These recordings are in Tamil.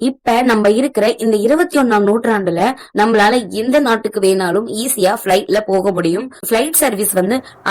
இப்ப நம்ம இருக்கிற இந்த 21ஆம் நூற்றாண்டுல நம்மளால எந்த நாட்டுக்கு வேணாலும் ஈஸியா பிளைட்ல போக முடியும். பிளைட் சர்வீஸ்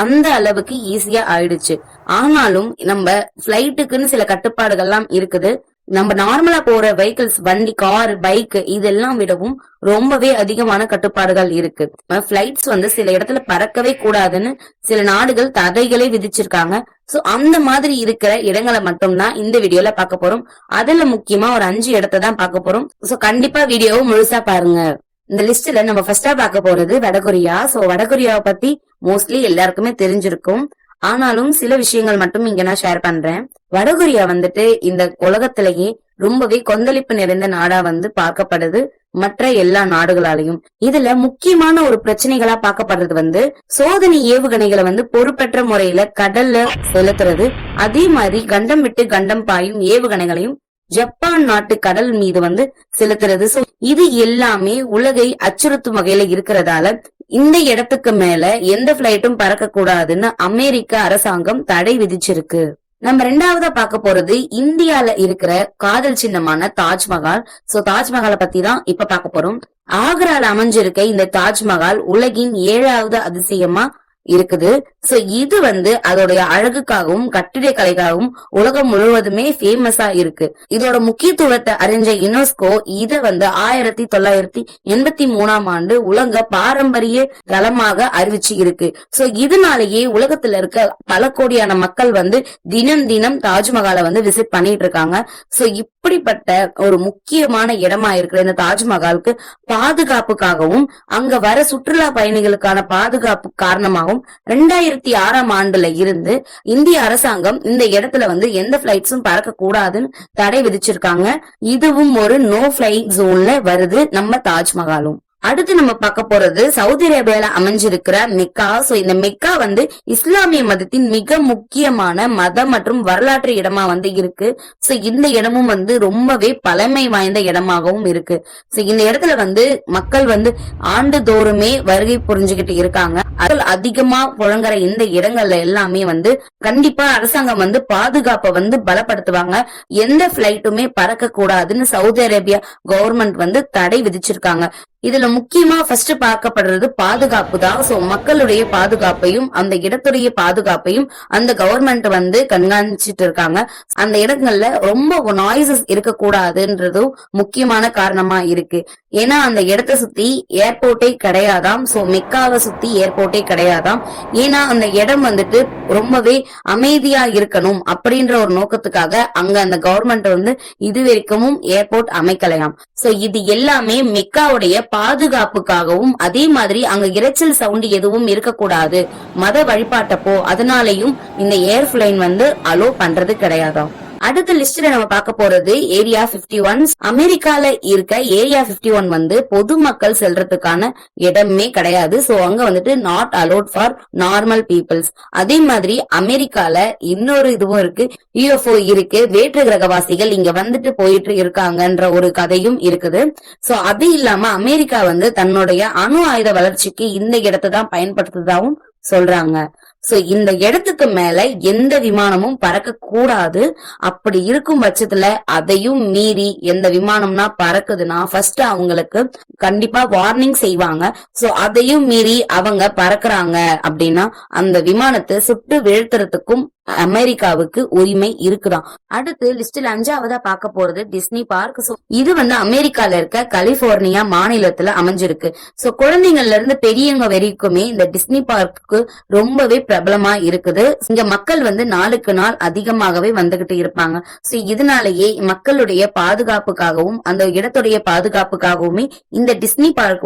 அந்த அளவுக்கு ஈஸியா ஆயிடுச்சு. ஆனாலும் நம்ம பிளைட்டுக்குன்னு சில கட்டுப்பாடுகள்லாம் இருக்குது. நம்ம நார்மலா போற வெஹிக்கிள்ஸ், வண்டி, கார், பைக் இதெல்லாம் விடவும் ரொம்பவே அதிகமான கட்டுப்பாடுகள் இருக்கு. பிளைட்ஸ் சில இடத்துல பறக்கவே கூடாதுன்னு சில நாடுகள் தடைகளை விதிச்சிருக்காங்க. சோ அந்த மாதிரி இருக்கிற இடங்களை மட்டும்தான் இந்த வீடியோல பார்க்க போறோம். அதுல முக்கியமா ஒரு 5 இடத்தை தான் பார்க்க போறோம். சோ கண்டிப்பா வீடியோவை முழுசா பாருங்க. இந்த லிஸ்ட்ல நம்ம ஃபர்ஸ்டா பார்க்க போறது வடகொரியா. சோ வடகொரியாவை பத்தி மோஸ்ட்லி எல்லாருக்குமே தெரிஞ்சிருக்கும். ஆனாலும் சில விஷயங்கள் மட்டும் இங்க நான் ஷேர் பண்றேன். வடகொரியா இந்த உலகத்திலேயே ரொம்பவே கொந்தளிப்பு நிறைந்த நாடா பார்க்கப்படுது மற்ற எல்லா நாடுகளாலையும். இதுல முக்கியமான ஒரு பிரச்சனைகளா பார்க்கப்படுறது சோதனை ஏவுகணைகளை பொறுப்பற்ற முறையில கடல்ல செலுத்துறது. அதே மாதிரி கண்டம் விட்டு கண்டம் பாயும் ஏவுகணைகளையும் ஜப்பான் நாட்டு கடல் மீது செலுத்துறது. சோ இது எல்லாமே உலகை அச்சுறுத்தும் வகையில இருக்கிறதால இந்த இடத்துக்கு மேல எந்த பிளைட்டும் பறக்க கூடாதுன்னு அமெரிக்க அரசாங்கம் தடை விதிச்சிருக்கு. நம்ம ரெண்டாவதா பார்க்க போறது இந்தியால இருக்கிற காதல் சின்னமான தாஜ்மஹால். சோ தாஜ்மஹாலை பத்தி தான் இப்ப பார்க்க போறோம். ஆக்ரால அமைஞ்சிருக்க இந்த தாஜ்மஹால் உலகின் 7வது அதிசயமா இருக்குது. சோ இது அதோடைய அழகுக்காகவும் கட்டிடக்கலைக்காகவும் உலகம் முழுவதுமே ஃபேமஸா இருக்கு. இதோட முக்கியத்துவத்தை அறிஞ்ச யுனெஸ்கோ இத 1983ஆம் ஆண்டு உலக பாரம்பரிய தலமாக அறிவிச்சு இருக்கு. சோ இதனாலேயே உலகத்துல இருக்க பல கோடியான மக்கள் தினம் தினம் தாஜ்மஹாலை விசிட் பண்ணிட்டு இருக்காங்க. சோ இப்படிப்பட்ட ஒரு முக்கியமான இடமா இருக்கிற இந்த தாஜ்மஹாலுக்கு பாதுகாப்புக்காகவும் அங்க வர சுற்றுலா பயணிகளுக்கான பாதுகாப்பு காரணமாகவும் 2006ஆம் ஆண்டுல இருந்து இந்திய அரசாங்கம் இந்த இடத்துல எந்த பிளைட்ஸும் பறக்க கூடாதுன்னு தடை விதிச்சிருக்காங்க. இதுவும் ஒரு நோ பிளை ஜோன்ல வருது நம்ம தாஜ்மஹாலும். அடுத்து நம்ம பார்க்க போறது சவுதி அரேபியால அமைஞ்சிருக்கிற மெக்கா. சோ இந்த மெக்கா இஸ்லாமிய மதத்தின் மிக முக்கியமான மத மற்றும் வரலாற்று இடமா இருக்கு. சோ இந்த இடமும் ரொம்பவே பழமை வாய்ந்த இடமாகவும் இருக்கு. சோ இந்த இடத்துல மக்கள் ஆண்டுதோறுமே வருகை புரிஞ்சுகிட்டு இருக்காங்க. அதில் அதிகமா புழங்குற இந்த இடங்கள்ல எல்லாமே கண்டிப்பா அரசாங்கம் பாதுகாப்பை பலப்படுத்துவாங்க. எந்த பிளைட்டுமே பறக்க கூடாதுன்னு சவுதி அரேபியா கவர்மெண்ட் தடை விதிச்சிருக்காங்க. இதுல முக்கியமா ஃபர்ஸ்ட் பார்க்கப்படுறது பாதுகாப்பு தான். சோ மக்களுடைய பாதுகாப்பையும் அந்த இடத்துடைய பாதுகாப்பையும் அந்த கவர்மெண்ட் கண்காணிச்சிட்டு இருக்காங்க. அந்த இடங்கள்ல ரொம்ப நாய்ஸஸ் இருக்க கூடாதுன்றதும் முக்கியமான காரணமா இருக்கு. ஏன்னா அந்த இடத்தை சுத்தி ஏர்போர்ட்டே கிடையாதாம். சோ மெக்காவை சுத்தி ஏர்போர்ட்டே கிடையாதாம். ஏன்னா அந்த இடம் ரொம்பவே அமைதியா இருக்கணும் அப்படின்ற ஒரு நோக்கத்துக்காக அங்க அந்த கவர்மெண்ட் இது வரைக்கும் ஏர்போர்ட் அமைக்கலையாம். சோ இது எல்லாமே மெக்காவுடைய பாதுகாப்புக்காகவும் அதே மாதிரி அங்க இரைச்சல் சவுண்ட் எதுவும் இருக்கக்கூடாது மத வழிபாட்டப்போ, அதனாலையும் இந்த ஏர்பிளைன் அலோ பண்றது கிடையாதாம். அடுத்த லிஸ்ட்ல நம்ம பார்க்க போறது ஏரியா 51. அமெரிக்கால இருக்க ஏரியா 51 பொதுமக்கள் செல்றதுக்கான இடமே கிடையாது. சோ அங்க not allot for normal peoples. அதே மாதிரி அமெரிக்கால இன்னொரு இதுவும் இருக்கு, யூஎஃப்ஓ இருக்கு. வேற்று கிரகவாசிகள் இங்க போயிட்டு இருக்காங்கன்ற ஒரு கதையும் இருக்குது. சோ அது இல்லாம அமெரிக்கா தன்னுடைய அணு ஆயுத வளர்ச்சிக்கு இந்த இடத்தை தான் பயன்படுத்துறதாவும் சொல்றாங்க. சோ இந்த இடத்துக்கு மேல எந்த விமானமும் பறக்க கூடாது. அப்படி இருக்கும் பட்சத்துல அதையும் மீறி எந்த விமானம்னா பறக்குதுன்னா ஃபர்ஸ்ட் அவங்களுக்கு கண்டிப்பா வார்னிங் செய்வாங்க. சோ அதையும் மீறி அவங்க பறக்குறாங்க அப்படின்னா அந்த விமானத்தை சுட்டு வீழ்த்துறதுக்கும் அமெரிக்காவுக்கு உரிமை இருக்குதான். அடுத்து லிஸ்ட்ல 5ஆவதா பார்க்க போறது டிஸ்னி பார்க். சோ இது அமெரிக்கால இருக்க கலிபோர்னியா மாநிலத்துல அமைஞ்சிருக்கு. சோ குழந்தைங்கள்ல இருந்து பெரியவங்க வரைக்குமே இந்த டிஸ்னி பார்க்கு ரொம்பவே பிரபலமா இருக்குது. இங்க மக்கள் நாளுக்கு நாள் அதிகமாகவே வந்துகிட்டு இருப்பாங்க. சோ இதனாலேயே மக்களுடைய பாதுகாப்புக்காகவும் அந்த இடத்துடைய பாதுகாப்புக்காகவுமே இந்த டிஸ்னி பார்க்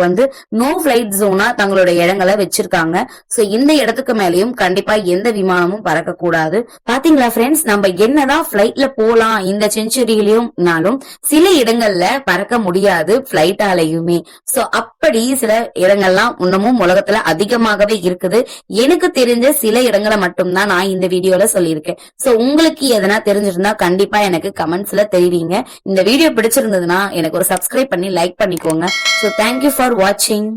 நோ பிளைட் ஜோனா தங்களுடைய இடங்களை வச்சிருக்காங்க. சோ இந்த இடத்துக்கு மேலயும் கண்டிப்பா எந்த விமானமும் பறக்க கூடாது. பாத்தீங்களா ஃப்ரெண்ட்ஸ், நம்ம என்னதான் பிளைட்ல போலாம் இந்த செஞ்சுரியிலும் சில இடங்கள்ல பறக்க முடியாது பிளைட்டாலையுமே. சோ அப்படி சில இடங்கள்லாம் இன்னமும் உலகத்துல அதிகமாகவே இருக்குது. எனக்கு தெரிஞ்ச சில இடங்களை மட்டும்தான் நான் இந்த வீடியோல சொல்லியிருக்கேன். சோ உங்களுக்கு எதனா தெரிஞ்சிருந்தா கண்டிப்பா எனக்கு கமெண்ட்ஸ்ல தெரிவிங்க. இந்த வீடியோ பிடிச்சிருந்ததுன்னா எனக்கு ஒரு சப்ஸ்கிரைப் பண்ணி லைக் பண்ணிக்கோங்க. சோ தேங்க்யூ ஃபார் வாட்சிங்.